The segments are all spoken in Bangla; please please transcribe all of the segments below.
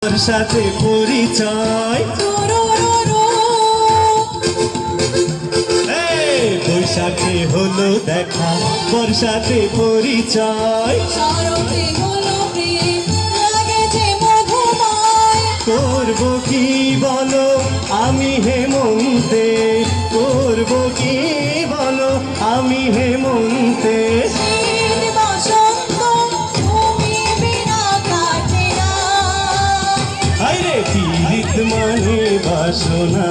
তোর সাথে পরিচয় বৈশাখে হলো দেখা বর্ষাতে পরিচয় করবো কি বলো আমি হেমন্তে করবো কি বলো আমি হেমন্তে আরে পীড়িত মানে বাসনা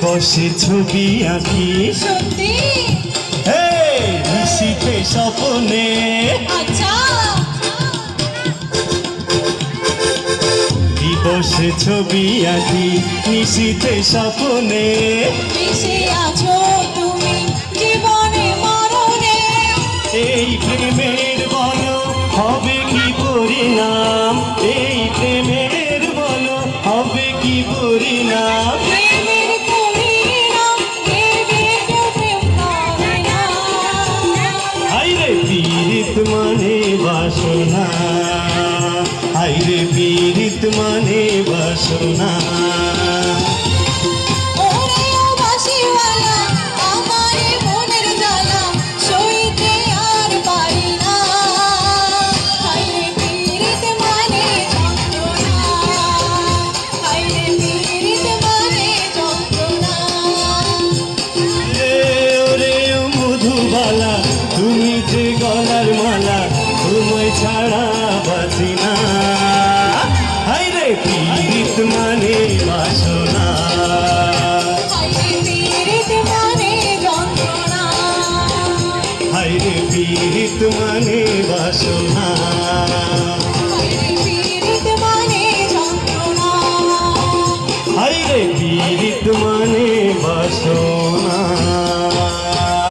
বসে ছবি আঁকি নিশীথে স্বপ্নে বসে ছবি আঁকি নিশীথে স্বপ্নে এই প্রেমের বলো হবে কি পরিণাম এই প্রেমের বলো হবে কি পরিণাম পীড়িত মানে বাসনা হাইরে পীড়িত মানে বাসনা মধুবালা তুমি যে গলার মালা তুমি ছাড়া বাঁচি না হাইরে পীড়িত মানে বাসনা হাইরে পীড়িত মানে বাসনা।